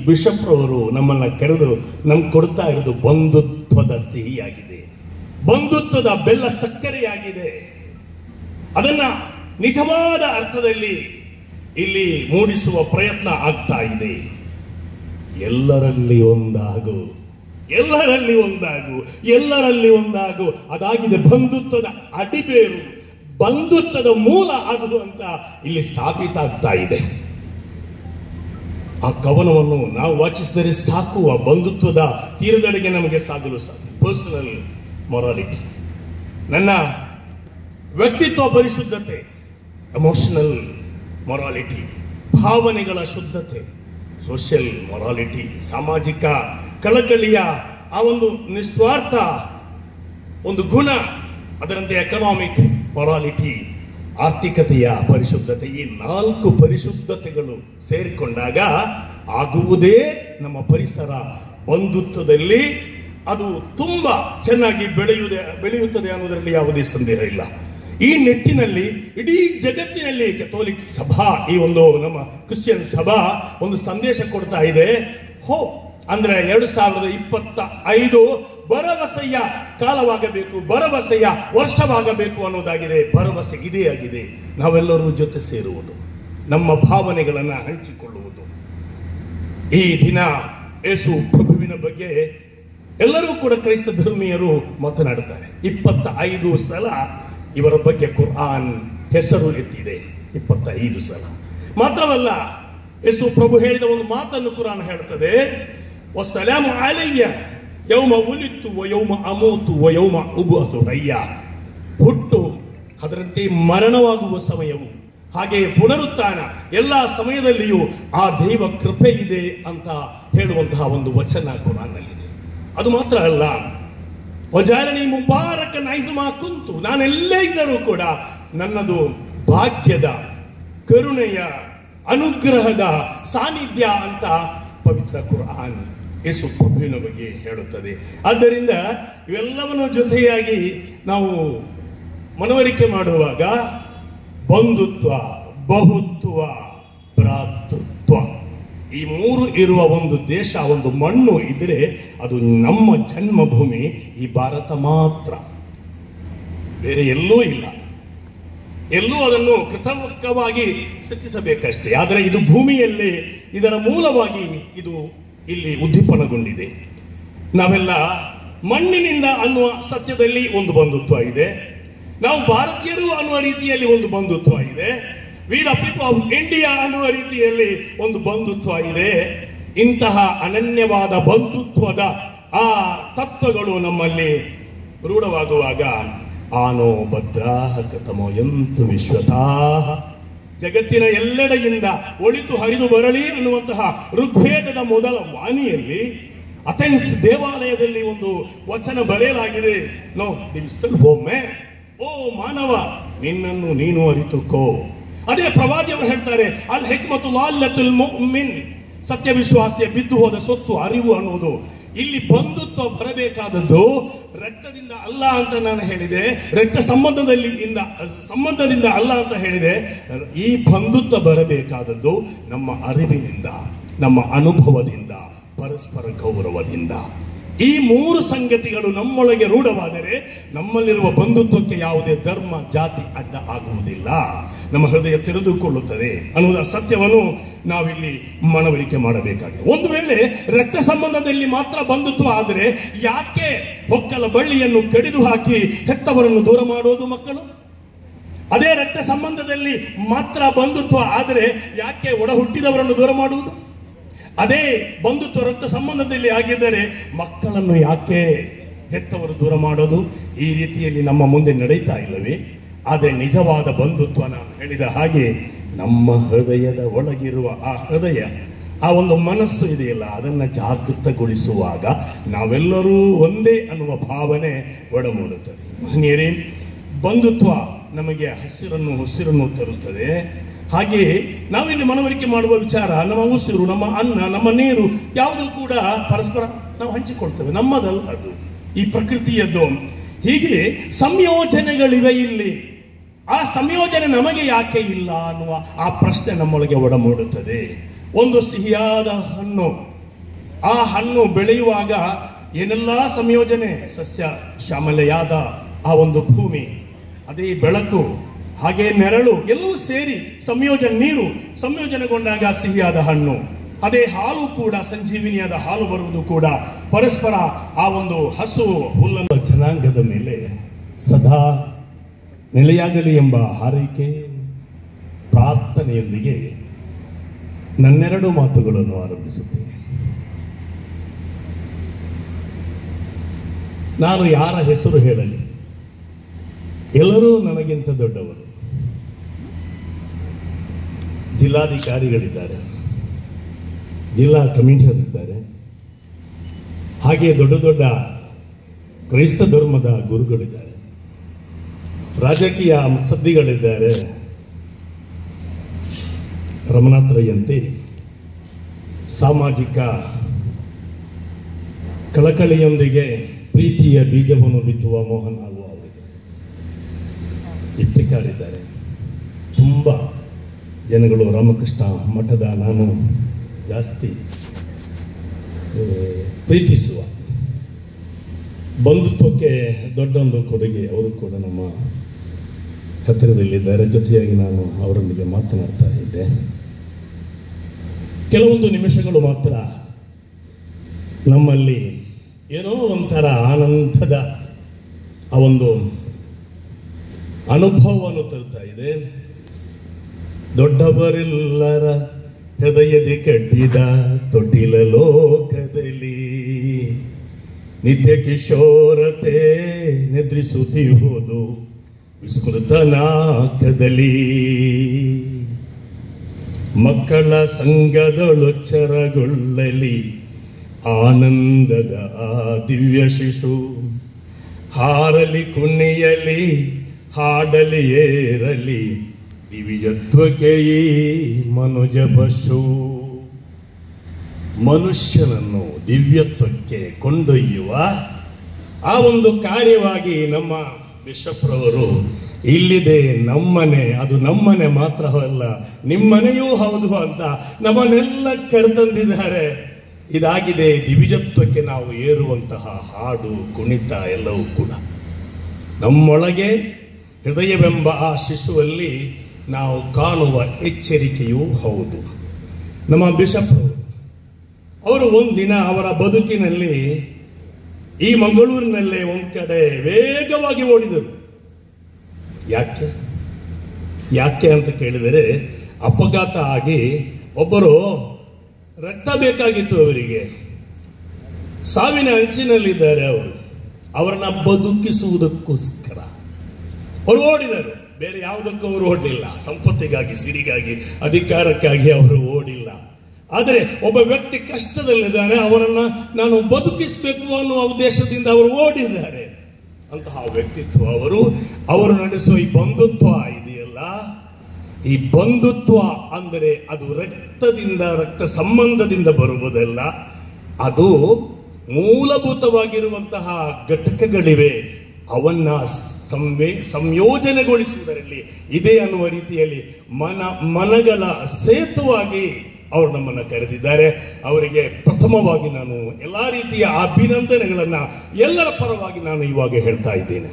ಬಿಷಪ್ರವರು ನಮ್ಮನ್ನ ಕರೆದು ನಮ್ಗೆ ಕೊಡ್ತಾ ಇರೋದು ಬಂಧುತ್ವದ ಸಿಹಿಯಾಗಿದೆ, ಬಂಧುತ್ವದ ಬೆಲ್ಲ ಸಕ್ಕರೆಯಾಗಿದೆ. ಅದನ್ನ ನಿಜವಾದ ಅರ್ಥದಲ್ಲಿ ಇಲ್ಲಿ ಮೂಡಿಸುವ ಪ್ರಯತ್ನ ಆಗ್ತಾ ಇದೆ. ಎಲ್ಲರಲ್ಲಿ ಒಂದಾಗು, ಎಲ್ಲರಲ್ಲಿ ಒಂದಾಗು, ಎಲ್ಲರಲ್ಲಿ ಒಂದಾಗು, ಅದಾಗಿದೆ ಬಂಧುತ್ವದ ಅಡಿಬೇರು, ಬಂಧುತ್ವದ ಮೂಲ ಅದು ಅಂತ ಇಲ್ಲಿ ಸಾಬೀತಾಗ್ತಾ ಇದೆ. ಆ ಕವನವನ್ನು ನಾವು ವಾಚಿಸಿದರೆ ಸಾಕು, ಆ ಬಂಧುತ್ವದ ತೀರದಡೆಗೆ ನಮಗೆ ಸಾಗಲು ಸಾಕು. ಪರ್ಸನಲ್ ಮೊರಾಲಿಟಿ, ನನ್ನ ವ್ಯಕ್ತಿತ್ವ ಪರಿಶುದ್ಧತೆ, ಎಮೋಷನಲ್ ಮೊರಾಲಿಟಿ, ಭಾವನೆಗಳ ಶುದ್ಧತೆ, ಸೋಷಿಯಲ್ ಮೊರಾಲಿಟಿ, ಸಾಮಾಜಿಕ ಕಳಕಳಿಯ ಆ ಒಂದು ನಿಸ್ವಾರ್ಥ ಒಂದು ಗುಣ, ಅದರಂತೆ ಎಕನಾಮಿಕ್ ಮೊರಾಲಿಟಿ, ಆರ್ಥಿಕತೆಯ ಪರಿಶುದ್ಧತೆ, ಈ 4 ಪರಿಶುದ್ಧತೆಗಳು ಸೇರಿಕೊಂಡಾಗ ಆಗುವುದೇ ನಮ್ಮ ಪರಿಸರ ಬಂಧುತ್ವದಲ್ಲಿ ಅದು ತುಂಬಾ ಚೆನ್ನಾಗಿ ಬೆಳೆಯುತ್ತದೆ ಅನ್ನೋದರಲ್ಲಿ ಯಾವುದೇ ಸಂದೇಹ ಇಲ್ಲ. ಈ ನಿಟ್ಟಿನಲ್ಲಿ ಇಡೀ ಜಗತ್ತಿನಲ್ಲಿ ಕೆಥೋಲಿಕ್ ಸಭಾ, ಈ ಒಂದು ನಮ್ಮ ಕ್ರಿಶ್ಚಿಯನ್ ಸಭಾ ಒಂದು ಸಂದೇಶ ಕೊಡ್ತಾ ಇದೆ. ಅಂದ್ರೆ 2025 ಭರವಸೆಯ ಕಾಲವಾಗಬೇಕು, ಭರವಸೆಯ ವರ್ಷವಾಗಬೇಕು ಅನ್ನೋದಾಗಿದೆ. ಭರವಸೆ ಇದೇ ಆಗಿದೆ. ನಾವೆಲ್ಲರೂ ಜೊತೆ ಸೇರುವುದು, ನಮ್ಮ ಭಾವನೆಗಳನ್ನು ಹಂಚಿಕೊಳ್ಳುವುದು. ಈ ದಿನ ಯೇಸು ಪ್ರಭುವಿನ ಬಗ್ಗೆ ಎಲ್ಲರೂ ಕೂಡ ಕ್ರೈಸ್ತ ಧರ್ಮೀಯರು ಮಾತನಾಡುತ್ತಾರೆ. 25 ಸಲ ಇವರ ಬಗ್ಗೆ ಕುರ್ಆನ್ ಹೆಸರು ಎತ್ತಿದೆ. 25 ಸಲ ಮಾತ್ರವಲ್ಲ, ಯೇಸು ಪ್ರಭು ಹೇಳಿದ ಒಂದು ಮಾತನ್ನು ಕುರ್ಆನ್ ಹೇಳುತ್ತದೆ, ವಸ್ಸಲಾಮು ಅಲಯ್ಯ ಯೌಮ ಉಲಿತ್ತು ವ ಯೌಮ ಅಮೂತು ವ ಯೌಮ ಉಬ್ಅತು ಹಯ್ಯ. ಹುಟ್ಟು, ಅದರಂತೆ ಮರಣವಾಗುವ ಸಮಯವು, ಹಾಗೆಯೇ ಪುನರುತ್ಥಾನ, ಎಲ್ಲ ಸಮಯದಲ್ಲಿಯೂ ಆ ದೈವ ಕೃಪೆ ಇದೆ ಅಂತ ಹೇಳುವಂತಹ ಒಂದು ವಚನ ಕುರ್ಆನ್ನಲ್ಲಿದೆ. ಅದು ಮಾತ್ರ ಅಲ್ಲ, ವಜಾಲನಿ ಮುಬಾರಕನ್ ಐದುಮಾ ಕುಂತು, ನಾನೆಲ್ಲೇ ಇದ್ದರೂ ಕೂಡ ನನ್ನದು ಭಾಗ್ಯದ, ಕರುಣೆಯ, ಅನುಗ್ರಹದ ಸಾನ್ನಿಧ್ಯ ಅಂತ ಪವಿತ್ರ ಕುರ್ಆನ್ ಯೇಸು ಪ್ರಭುವಿನ ಬಗ್ಗೆ ಹೇಳುತ್ತದೆ. ಆದ್ದರಿಂದ ಇವೆಲ್ಲವನ್ನು ಜೊತೆಯಾಗಿ ನಾವು ಮನವರಿಕೆ ಮಾಡುವಾಗ ಬಂಧುತ್ವ, ಬಹುತ್ವ, ಭ್ರಾತೃತ್ವ, ಈ 3 ಇರುವ ಒಂದು ದೇಶ, ಒಂದು ಮಣ್ಣು ಇದ್ರೆ ಅದು ನಮ್ಮ ಜನ್ಮಭೂಮಿ ಈ ಭಾರತ ಮಾತ್ರ, ಬೇರೆ ಎಲ್ಲೂ ಇಲ್ಲ. ಎಲ್ಲೂ ಅದನ್ನು ಕೃತಕವಾಗಿ ಸೃಷ್ಟಿಸಬೇಕಷ್ಟೇ. ಆದರೆ ಇದು ಭೂಮಿಯಲ್ಲಿ ಇದರ ಮೂಲವಾಗಿ ಇದು ಇಲ್ಲಿ ಉದ್ದೀಪನಗೊಂಡಿದೆ. ನಾವೆಲ್ಲ ಮಣ್ಣಿನಿಂದ ಅನ್ನುವ ಸತ್ಯದಲ್ಲಿ ಒಂದು ಬಂಧುತ್ವ ಇದೆ. ನಾವು ಭಾರತೀಯರು ಅನ್ನುವ ರೀತಿಯಲ್ಲಿ ಒಂದು ಬಂಧುತ್ವ ಇದೆ. We the people of India ಅನ್ನುವ ರೀತಿಯಲ್ಲಿ ಒಂದು ಬಂಧುತ್ವ ಇದೆ. ಇಂತಹ ಅನನ್ಯವಾದ ಬಂಧುತ್ವದ ಆ ತತ್ವಗಳು ನಮ್ಮಲ್ಲಿ ರೂಢವಾಗುವಾಗ ಆನೋ ಭದ್ರಾಹ ಕತಮೋ ಯಂತು ವಿಶ್ವತಾಹ, ಜಗತ್ತಿನ ಎಲ್ಲೆಡೆಯಿಂದ ಒಳಿತು ಹರಿದು ಬರಲಿ ಅನ್ನುವಂತಹ ಋಗ್ವೇದದ ಮೊದಲ ವಾಣಿಯಲ್ಲಿ ಅಥೆನ್ಸ್ ದೇವಾಲಯದಲ್ಲಿ ಒಂದು ವಚನ ಬರೆಯಲಾಗಿದೆ. ನೋ ದಿವಿಸಲ್ ಹೋಮೆ, ಓ ಮಾನವ, ನಿನ್ನನ್ನು ನೀನು ಅರಿತುಕೋ. ಅದೇ ಪ್ರವಾದಿಯವರು ಹೇಳ್ತಾರೆ, ಅಲ್ ಹಿಕ್ಮತು ಲಾಲ್ಲತುಲ್ ಮುಮಿನ್, ಸತ್ಯ ವಿಶ್ವಾಸಿಯ ಬಿದ್ದು ಹೋದ ಸೊತ್ತು ಅರಿವು ಅನ್ನೋದು. ಇಲ್ಲಿ ಬಂಧುತ್ವ ಬರಬೇಕಾದದ್ದು ರಕ್ತದಿಂದ ಅಲ್ಲ ಅಂತ ನಾನು ಹೇಳಿದೆ, ರಕ್ತ ಸಂಬಂಧದಿಂದ ಅಲ್ಲ ಅಂತ ಹೇಳಿದೆ. ಈ ಬಂಧುತ್ವ ಬರಬೇಕಾದದ್ದು ನಮ್ಮ ಅರಿವಿನಿಂದ, ನಮ್ಮ ಅನುಭವದಿಂದ, ಪರಸ್ಪರ ಗೌರವದಿಂದ. ಈ 3 ಸಂಗತಿಗಳು ನಮ್ಮೊಳಗೆ ರೂಢವಾದರೆ ನಮ್ಮಲ್ಲಿರುವ ಬಂಧುತ್ವಕ್ಕೆ ಯಾವುದೇ ಧರ್ಮ, ಜಾತಿ ಅಡ್ಡ ಆಗುವುದಿಲ್ಲ. ನಮ್ಮ ಹೃದಯ ತೆರೆದುಕೊಳ್ಳುತ್ತದೆ ಅನ್ನುವ ಸತ್ಯವನ್ನು ನಾವಿಲ್ಲಿ ಮನವರಿಕೆ ಮಾಡಬೇಕಾಗಿದೆ. ಒಂದು ವೇಳೆ ರಕ್ತ ಸಂಬಂಧದಲ್ಲಿ ಮಾತ್ರ ಬಂಧುತ್ವ ಆದರೆ ಯಾಕೆ ಹೊಕ್ಕಲ ಬಳ್ಳಿಯನ್ನು ಕಡಿದು ಹಾಕಿ ಹೆತ್ತವರನ್ನು ದೂರ ಮಾಡೋದು ಮಕ್ಕಳು? ಅದೇ ರಕ್ತ ಸಂಬಂಧದಲ್ಲಿ ಮಾತ್ರ ಬಂಧುತ್ವ ಆದರೆ ಯಾಕೆ ಒಡ ಹುಟ್ಟಿದವರನ್ನು ದೂರ ಮಾಡುವುದು? ಅದೇ ಬಂಧುತ್ವ ರಕ್ತ ಸಂಬಂಧದಲ್ಲಿ ಆಗಿದ್ದರೆ ಮಕ್ಕಳನ್ನು ಯಾಕೆ ಹೆತ್ತವರು ದೂರ ಮಾಡೋದು? ಈ ರೀತಿಯಲ್ಲಿ ನಮ್ಮ ಮುಂದೆ ನಡೀತಾ ಇಲ್ಲವೇ? ಆದರೆ ನಿಜವಾದ ಬಂಧುತ್ವ, ನಾನು ಹೇಳಿದ ಹಾಗೆ ನಮ್ಮ ಹೃದಯದ ಒಳಗಿರುವ ಆ ಹೃದಯ, ಆ ಒಂದು ಮನಸ್ಸು ಇದೆಯಲ್ಲ, ಅದನ್ನು ಜಾಗೃತಗೊಳಿಸುವಾಗ ನಾವೆಲ್ಲರೂ ಒಂದೇ ಅನ್ನುವ ಭಾವನೆ ಒಡಮೂಡುತ್ತದೆ. ಮಹನೀಯರೇ, ಬಂಧುತ್ವ ನಮಗೆ ಉಸಿರನ್ನು ತರುತ್ತದೆ. ಹಾಗೆಯೇ ನಾವಿಲ್ಲಿ ಮನವರಿಕೆ ಮಾಡುವ ವಿಚಾರ, ನಮ್ಮ ಉಸಿರು, ನಮ್ಮ ಅನ್ನ, ನಮ್ಮ ನೀರು ಯಾವುದೂ ಕೂಡ ಪರಸ್ಪರ ನಾವು ಹಂಚಿಕೊಳ್ತೇವೆ, ನಮ್ಮದಲ್ಲ ಅದು, ಈ ಪ್ರಕೃತಿಯದ್ದು. ಹೀಗೆ ಸಂಯೋಜನೆಗಳಿವೆ ಇಲ್ಲಿ. ಆ ಸಂಯೋಜನೆ ನಮಗೆ ಯಾಕೆ ಇಲ್ಲ ಅನ್ನುವ ಆ ಪ್ರಶ್ನೆ ನಮ್ಮೊಳಗೆ ಒಡಮೂಡುತ್ತದೆ. ಒಂದು ಸಿಹಿಯಾದ ಹಣ್ಣು ಆ ಹಣ್ಣು ಬೆಳೆಯುವಾಗ ಏನೆಲ್ಲ ಸಂಯೋಜನೆ, ಸಸ್ಯ ಶ್ಯಾಮಲೆಯಾದ ಆ ಒಂದು ಭೂಮಿ, ಅದೇ ಬೆಳಕು, ಹಾಗೆ ನೆರಳು ಎಲ್ಲವೂ ಸೇರಿ ನೀರು ಸಂಯೋಜನೆಗೊಂಡಾಗ ಸಿಹಿಯಾದ ಹಣ್ಣು, ಅದೇ ಹಾಲು ಕೂಡ ಸಂಜೀವಿನಿಯಾದ ಹಾಲು ಬರುವುದು ಕೂಡ ಪರಸ್ಪರ ಆ ಒಂದು ಹಸು ಹುಲ್ಲನ್ನು ಜನಾಂಗದ ಮೇಲೆ ಸದಾ ನೆಲೆಯಾಗಲಿ ಎಂಬ ಹಾರೈಕೆ ಪ್ರಾರ್ಥನೆಯೊಂದಿಗೆ ನನ್ನೆರಡು ಮಾತುಗಳನ್ನು ಆರಂಭಿಸುತ್ತೇನೆ. ನಾನು ಯಾರ ಹೆಸರು ಹೇಳಲಿ, ಎಲ್ಲರೂ ನನಗಿಂತ ದೊಡ್ಡವರು. ಜಿಲ್ಲಾಧಿಕಾರಿಗಳಿದ್ದಾರೆ, ಜಿಲ್ಲಾ ಕಮಿಷನರ್ ಇದ್ದಾರೆ, ಹಾಗೆ ದೊಡ್ಡ ದೊಡ್ಡ ಕ್ರೈಸ್ತ ಧರ್ಮದ ಗುರುಗಳಿದ್ದಾರೆ, ರಾಜಕೀಯ ಮುತ್ಸದ್ದಿಗಳಿದ್ದಾರೆ, ರಮನಾಥ್ ರೈಯಂತೆ ಸಾಮಾಜಿಕ ಕಳಕಳಿಯೊಂದಿಗೆ ಪ್ರೀತಿಯ ಬೀಜವನ್ನು ಬಿತ್ತುವ ಮೋಹನ್ ಆಗುವ ಅವರಿದ್ದಾರೆ, ಇಟ್ಟಿಕಾರಿದ್ದಾರೆ, ತುಂಬ ಜನಗಳು ರಾಮಕೃಷ್ಣ ಮಠದ ನಾನು ಜಾಸ್ತಿ ಪ್ರೀತಿಸುವ ಬಂಧುತ್ವಕ್ಕೆ ದೊಡ್ಡೊಂದು ಕೊಡುಗೆ ಅವರು ಕೂಡ ನಮ್ಮ ಹತ್ತಿರದಲ್ಲಿದ್ದಾರೆ. ಜೊತೆಯಾಗಿ ನಾನು ಅವರೊಂದಿಗೆ ಮಾತನಾಡ್ತಾ ಇದ್ದೆ. ಕೆಲವೊಂದು ನಿಮಿಷಗಳು ಮಾತ್ರ ನಮ್ಮಲ್ಲಿ ಏನೋ ಒಂಥರ ಆನಂದದ ಆ ಒಂದು ಅನುಭವವನ್ನು ತರ್ತಾ ಇದೆ. ದೊಡ್ಡವರೆಲ್ಲರ ಹೃದಯದಿ ಕಟ್ಟಿದ ತೊಟ್ಟಿಲ ಲೋಕದಲ್ಲಿ ನಿತ್ಯ ಕಿಶೋರತೆ ನಿದ್ರಿಸುತ್ತಿರುವುದು ವಿಸ್ಮೃತ ನಾಕದಲ್ಲಿ. ಮಕ್ಕಳ ಸಂಗದೊಳೊಚ್ಚರಗೊಳ್ಳಲಿ ಆನಂದದ ಆ ದಿವ್ಯ ಶಿಶು. ಹಾರಲಿ ಕುಣಿಯಲಿ ಹಾಡಲಿ ಏರಲಿ ದಿವ್ಯತ್ವಕ್ಕೆ ಈ ಮನುಜ ಬಸ್ಸು. ಮನುಷ್ಯನನ್ನು ದಿವ್ಯತ್ವಕ್ಕೆ ಕೊಂಡೊಯ್ಯುವ ಆ ಒಂದು ಕಾರ್ಯವಾಗಿ ನಮ್ಮ ಬಿಷಪ್ರವರು ಇಲ್ಲಿದೆ ನಮ್ಮನೆ, ಅದು ನಮ್ಮನೆ ಮಾತ್ರವಲ್ಲ ನಿಮ್ಮನೆಯೂ ಹೌದು ಅಂತ ನಮ್ಮನ್ನೆಲ್ಲ ಕರೆತಂದಿದ್ದಾರೆ. ಇದಾಗಿದೆ ದಿವ್ಯತ್ವಕ್ಕೆ ನಾವು ಏರುವಂತಹ ಹಾಡು ಕುಣಿತ ಎಲ್ಲವೂ ಕೂಡ. ನಮ್ಮೊಳಗೆ ಹೃದಯವೆಂಬ ಆ ಶಿಶುವಲ್ಲಿ ನಾವು ಕಾಣುವ ಎಚ್ಚರಿಕೆಯೂ ಹೌದು. ನಮ್ಮ ಬಿಷಪ್ ಅವರು ಒಂದಿನ ಅವರ ಬದುಕಿನಲ್ಲಿ ಈ ಮಂಗಳೂರಿನಲ್ಲೇ ಒಂದು ಕಡೆ ವೇಗವಾಗಿ ಓಡಿದರು. ಯಾಕೆ ಅಂತ ಕೇಳಿದರೆ, ಅಪಘಾತ ಆಗಿ ಒಬ್ಬರು ರಕ್ತ ಬೇಕಾಗಿತ್ತು ಅವರಿಗೆ, ಸಾವಿನ ಅಂಚಿನಲ್ಲಿದ್ದಾರೆ ಅವರು. ಅವರನ್ನ ಬದುಕಿಸುವುದಕ್ಕೋಸ್ಕರ ಅವರು ಓಡಿದರು, ಬೇರೆ ಯಾವುದಕ್ಕೂ ಅವರು ಓಡಲಿಲ್ಲ. ಸಂಪತ್ತಿಗಾಗಿ, ಸಿರಿಗಾಗಿ, ಅಧಿಕಾರಕ್ಕಾಗಿ ಅವರು ಓಡಿಲ್ಲ. ಆದರೆ ಒಬ್ಬ ವ್ಯಕ್ತಿ ಕಷ್ಟದಲ್ಲಿದ್ದಾನೆ, ಅವರನ್ನ ನಾನು ಬದುಕಿಸಬೇಕು ಅನ್ನುವ ಉದ್ದೇಶದಿಂದ ಅವರು ಓಡಿದ್ದಾರೆ. ಅಂತಹ ವ್ಯಕ್ತಿತ್ವ ಅವರು ನಡೆಸುವ ಈ ಬಂಧುತ್ವ ಇದೆಯಲ್ಲ, ಈ ಬಂಧುತ್ವ ಅಂದರೆ ಅದು ರಕ್ತ ಸಂಬಂಧದಿಂದ ಬರುವುದಲ್ಲ, ಅದು ಮೂಲಭೂತವಾಗಿರುವಂತಹ ಘಟಕಗಳಿವೆ. ಅವನ್ನ ಸಂಯೋಜನೆಗೊಳಿಸುವುದರಲ್ಲಿ ಇದೆ ಅನ್ನುವ ರೀತಿಯಲ್ಲಿ ಮನಗಳ ಸೇತುವಾಗಿ ಅವರು ನಮ್ಮನ್ನು ಕರೆದಿದ್ದಾರೆ. ಅವರಿಗೆ ಪ್ರಥಮವಾಗಿ ನಾನು ಎಲ್ಲ ರೀತಿಯ ಅಭಿನಂದನೆಗಳನ್ನ ಎಲ್ಲರ ಪರವಾಗಿ ನಾನು ಇವಾಗ ಹೇಳ್ತಾ ಇದ್ದೇನೆ.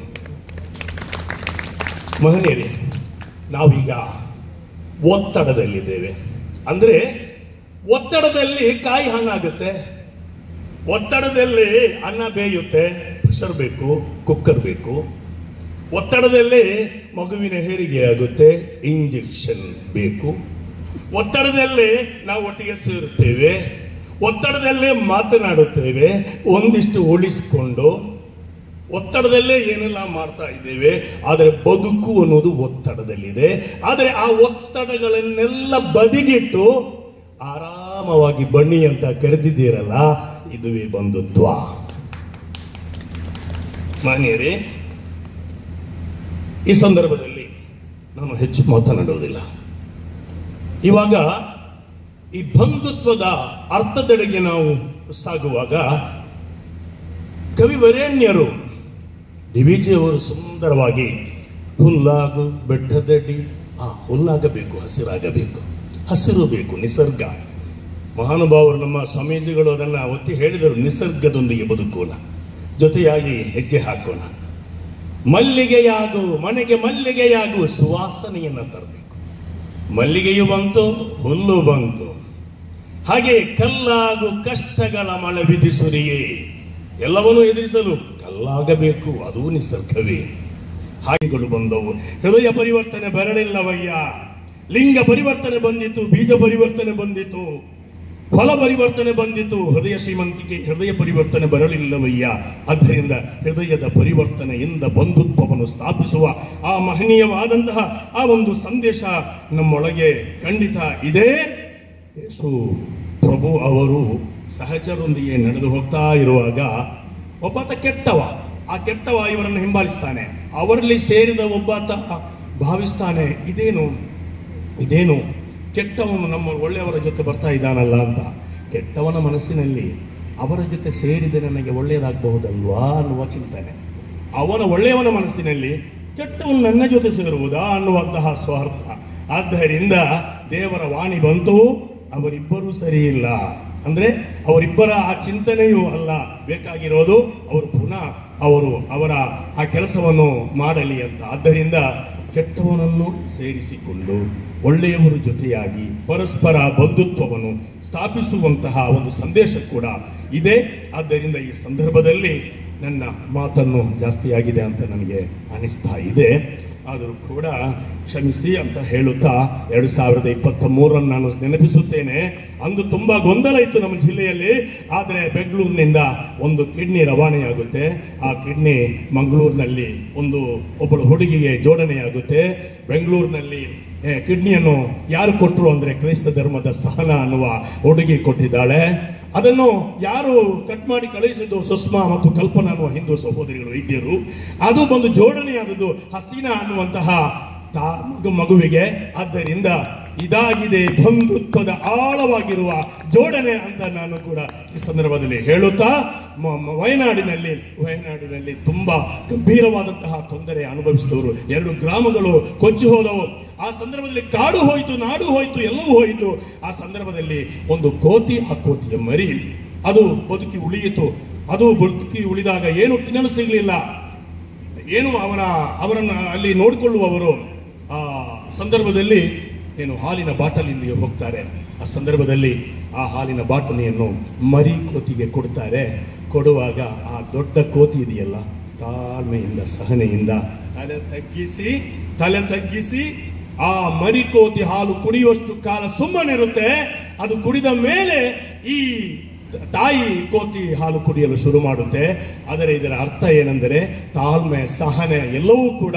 ಮಹನೀಯರೇ, ನಾವೀಗ ಒತ್ತಡದಲ್ಲಿದ್ದೇವೆ. ಅಂದ್ರೆ ಒತ್ತಡದಲ್ಲಿ ಕಾಯಿ ಹಣ್ಣಾಗುತ್ತೆ, ಒತ್ತಡದಲ್ಲಿ ಅನ್ನ ಬೇಯುತ್ತೆ, ಪ್ರೆಷರ್ ಬೇಕು, ಕುಕ್ಕರ್ ಬೇಕು. ಒತ್ತಡದಲ್ಲಿ ಮಗುವಿನ ಹೆರಿಗೆ ಆಗುತ್ತೆ, ಇಂಜೆಕ್ಷನ್ ಬೇಕು. ಒತ್ತಡದಲ್ಲಿ ನಾವು ಒಟ್ಟಿಗೆ ಸೇರುತ್ತೇವೆ, ಒತ್ತಡದಲ್ಲೇ ಮಾತನಾಡುತ್ತೇವೆ, ಒಂದಿಷ್ಟು ಉಳಿಸಿಕೊಂಡು ಒತ್ತಡದಲ್ಲೇ ಏನೆಲ್ಲ ಮಾಡ್ತಾ ಇದ್ದೇವೆ. ಆದರೆ ಬದುಕು ಅನ್ನೋದು ಒತ್ತಡದಲ್ಲಿದೆ. ಆದರೆ ಆ ಒತ್ತಡಗಳನ್ನೆಲ್ಲ ಬದಿಗಿಟ್ಟು ಆರಾಮವಾಗಿ ಬನ್ನಿ ಅಂತ ಕರೆದಿದ್ದೀರಲ್ಲ, ಇದುವೇ ಬಂಧುತ್ವ. ಮಾನ್ಯರೇ, ಈ ಸಂದರ್ಭದಲ್ಲಿ ನಾನು ಹೆಚ್ಚು ಮಾತನಾಡುವುದಿಲ್ಲ. ಇವಾಗ ಈ ಬಂಧುತ್ವದ ಅರ್ಥದೆಡೆಗೆ ನಾವು ಸಾಗುವಾಗ ಕವಿವರೇಣ್ಯರು ಡಿವಿಜಿ ಅವರು ಸುಂದರವಾಗಿ ಹುಲ್ಲಾಗು ಬೆಟ್ಟದಡಿ, ಹುಲ್ಲಾಗಬೇಕು, ಹಸಿರಾಗಬೇಕು, ಹಸಿರು ಬೇಕು, ನಿಸರ್ಗ. ಮಹಾನುಭಾವರು ನಮ್ಮ ಸ್ವಾಮೀಜಿಗಳು ಅದನ್ನು ಒತ್ತಿ ಹೇಳಿದರು, ನಿಸರ್ಗದೊಂದಿಗೆ ಬದುಕೋಣ, ಜೊತೆಯಾಗಿ ಹೆಜ್ಜೆ ಹಾಕೋಣ. ಮಲ್ಲಿಗೆಯಾಗು ಮನೆಗೆ ಮಲ್ಲಿಗೆಯಾಗು, ಸುವಾಸನೆಯನ್ನು ತರಬೇಕು. ಮಲ್ಲಿಗೆಯು ಬಂತು, ಹುಲ್ಲು ಬಂತು. ಹಾಗೆ ಕಲ್ಲಾಗು ಕಷ್ಟಗಳ ಮಳೆ ವಿಧಿಸುರಿಯೇ, ಎಲ್ಲವನ್ನೂ ಎದುರಿಸಲು ಕಲ್ಲಾಗಬೇಕು, ಅದೂ ನಿಸರ್ಗವೇ. ಹಾಗೆಗಳು ಬಂದವು. ಹೃದಯ ಪರಿವರ್ತನೆ ಬರಲಿಲ್ಲವಯ್ಯ. ಲಿಂಗ ಪರಿವರ್ತನೆ ಬಂದಿತು, ಬೀಜ ಪರಿವರ್ತನೆ ಬಂದಿತು, ಫಲ ಪರಿವರ್ತನೆ ಬಂದಿತು, ಹೃದಯ ಶ್ರೀಮಂತಿಕೆ, ಹೃದಯ ಪರಿವರ್ತನೆ ಬರಲಿಲ್ಲವಯ್ಯ. ಆದ್ದರಿಂದ ಹೃದಯದ ಪರಿವರ್ತನೆಯಿಂದ ಬಂಧುತ್ವವನ್ನು ಸ್ಥಾಪಿಸುವ ಆ ಮಹನೀಯವಾದಂತಹ ಆ ಒಂದು ಸಂದೇಶ ನಮ್ಮೊಳಗೆ ಖಂಡಿತ ಇದೆ. ಯೇಸು ಪ್ರಭು ಅವರು ಸಹಚರರೊಂದಿಗೆ ನಡೆದು ಹೋಗ್ತಾ ಇರುವಾಗ ಒಬ್ಬಾತ ಕೆಟ್ಟವ, ಆ ಕೆಟ್ಟವ ಇವರನ್ನು ಹಿಂಬಾಲಿಸ್ತಾನೆ. ಅವರಲ್ಲಿ ಸೇರಿದ ಒಬ್ಬಾತ ಭಾವಿಸ್ತಾನೆ, ಇದೇನು ಕೆಟ್ಟವನು ನಮ್ಮ ಒಳ್ಳೆಯವರ ಜೊತೆ ಬರ್ತಾ ಇದ್ದಾನಲ್ಲ ಅಂತ. ಕೆಟ್ಟವನ ಮನಸ್ಸಿನಲ್ಲಿ ಅವರ ಜೊತೆ ಸೇರಿದ ನನಗೆ ಒಳ್ಳೆಯದಾಗಬಹುದಲ್ವಾ ಅನ್ನುವ ಚಿಂತನೆ, ಅವನ ಒಳ್ಳೆಯವನ ಮನಸ್ಸಿನಲ್ಲಿ ಕೆಟ್ಟವನು ನನ್ನ ಜೊತೆ ಸೇರುವುದಾ ಅನ್ನುವಂತಹ ಸ್ವಾರ್ಥ. ಆದ್ದರಿಂದ ದೇವರ ವಾಣಿ ಬಂತು, ಅವರಿಬ್ಬರೂ ಸರಿ ಇಲ್ಲ. ಅಂದ್ರೆ ಅವರಿಬ್ಬರ ಆ ಚಿಂತನೆಯೂ ಅಲ್ಲ ಬೇಕಾಗಿರೋದು, ಅವರು ಪುನಃ ಅವರ ಆ ಕೆಲಸವನ್ನು ಮಾಡಲಿ ಅಂತ. ಆದ್ದರಿಂದ ಕೆಟ್ಟವನನ್ನು ಸೇರಿಸಿಕೊಂಡು ಒಳ್ಳೆಯವರು ಜೊತೆಯಾಗಿ ಪರಸ್ಪರ ಬಂಧುತ್ವವನ್ನು ಸ್ಥಾಪಿಸುವಂತಹ ಒಂದು ಸಂದೇಶ ಕೂಡ ಇದೆ. ಆದ್ದರಿಂದ ಈ ಸಂದರ್ಭದಲ್ಲಿ ನನ್ನ ಮಾತನ್ನು ಜಾಸ್ತಿಯಾಗಿದೆ ಅಂತ ನನಗೆ ಅನಿಸ್ತಾ ಇದೆ. ಆದರೂ ಕೂಡ ಕ್ಷಮಿಸಿ ಅಂತ ಹೇಳುತ್ತಾ 2023 ನಾನು ನೆನಪಿಸುತ್ತೇನೆ. ಅಂದು ತುಂಬಾ ಗೊಂದಲ ಇತ್ತು ನಮ್ಮ ಜಿಲ್ಲೆಯಲ್ಲಿ. ಆದರೆ ಬೆಂಗಳೂರಿನಿಂದ ಒಂದು ಕಿಡ್ನಿ ರವಾನೆಯಾಗುತ್ತೆ. ಆ ಕಿಡ್ನಿ ಮಂಗಳೂರಿನಲ್ಲಿ ಒಬ್ಬಳು ಹುಡುಗಿಗೆ ಜೋಡಣೆಯಾಗುತ್ತೆ. ಬೆಂಗಳೂರಿನಲ್ಲಿ ಕಿಡ್ನಿಯನ್ನು ಯಾರು ಕೊಟ್ಟರು ಅಂದ್ರೆ ಕ್ರೈಸ್ತ ಧರ್ಮದ ಸಹನ ಅನ್ನುವ ಹುಡುಗಿ ಕೊಟ್ಟಿದ್ದಾಳೆ. ಅದನ್ನು ಯಾರು ಕಟ್ ಮಾಡಿ ಕಳುಹಿಸಿದ್ದು, ಸುಷ್ಮಾ ಮತ್ತು ಕಲ್ಪನಾ ಅನ್ನುವ ಹಿಂದೂ ಸಹೋದರಿಗಳು ವೈದ್ಯರು. ಅದು ಬಂದು ಜೋಡಣೆಯಾದದ್ದು ಹಸೀನಾ ಅನ್ನುವಂತಹ ಮಗುವಿಗೆ. ಆದ್ದರಿಂದ ಇದಾಗಿದೆ ಬಂಧುತ್ವದ ಆಳವಾಗಿರುವ ಜೋಡಣೆ ಅಂತ ನಾನು ಕೂಡ ಈ ಸಂದರ್ಭದಲ್ಲಿ ಹೇಳುತ್ತಾ, ವಯನಾಡಿನಲ್ಲಿ ತುಂಬಾ ಗಂಭೀರವಾದಂತಹ ತೊಂದರೆ ಅನುಭವಿಸಿದವರು, 2 ಗ್ರಾಮಗಳು ಕೊಚ್ಚಿ ಹೋದವು. ಆ ಸಂದರ್ಭದಲ್ಲಿ ಕಾಡು ಹೋಯಿತು, ನಾಡು ಹೋಯಿತು, ಎಲ್ಲವೂ ಹೋಯಿತು. ಆ ಸಂದರ್ಭದಲ್ಲಿ ಒಂದು ಕೋತಿ, ಆ ಕೋತಿಯ ಮರಿ ಅದು ಬದುಕಿ ಉಳಿಯಿತು. ಅದು ಬದುಕಿ ಉಳಿದಾಗ ಏನು ತಿನ್ನಲು ಸಿಗಲಿಲ್ಲ, ಏನು ಅವರನ್ನು ಅಲ್ಲಿ ನೋಡಿಕೊಳ್ಳುವವರು ಆ ಸಂದರ್ಭದಲ್ಲಿ ಹಾಲಿನ ಬಾಟಲಿಯಲ್ಲಿ ಹೋಗ್ತಾರೆ. ಆ ಸಂದರ್ಭದಲ್ಲಿ ಆ ಹಾಲಿನ ಬಾಟಲಿಯನ್ನು ಮರಿ ಕೋತಿಗೆ ಕೊಡ್ತಾರೆ. ಕೊಡುವಾಗ ಆ ದೊಡ್ಡ ಕೋತಿ ಇದೆಯಲ್ಲ, ತಾಳ್ಮೆಯಿಂದ ಸಹನೆಯಿಂದ ತಲೆ ತಗ್ಗಿಸಿ ಆ ಮರಿ ಕೋತಿ ಹಾಲು ಕುಡಿಯುವಷ್ಟು ಕಾಲ ಸುಮ್ಮನಿರುತ್ತೆ. ಅದು ಕುಡಿದ ಮೇಲೆ ಈ ತಾಯಿ ಕೋತಿ ಹಾಲು ಕುಡಿಯಲು ಶುರು ಮಾಡುತ್ತೆ. ಆದರೆ ಇದರ ಅರ್ಥ ಏನೆಂದರೆ ತಾಳ್ಮೆ, ಸಹನೆ ಎಲ್ಲವೂ ಕೂಡ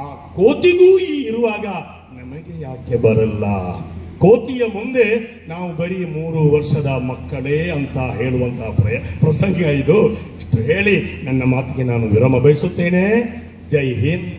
ಆ ಕೋತಿಗೂ ಇರುವಾಗ ನಮಗೆ ಯಾಕೆ ಬರಲ್ಲ? ಕೋತಿಯ ಮುಂದೆ ನಾವು ಬರೀ 3 ವರ್ಷದ ಮಕ್ಕಳೇ ಅಂತ ಹೇಳುವಂತಹ ಪ್ರಸಂಗ ಇದು. ಇಷ್ಟು ಹೇಳಿ ನನ್ನ ಮಾತಿಗೆ ನಾನು ವಿರಾಮ ಬಯಸುತ್ತೇನೆ. ಜೈ ಹಿಂದ್.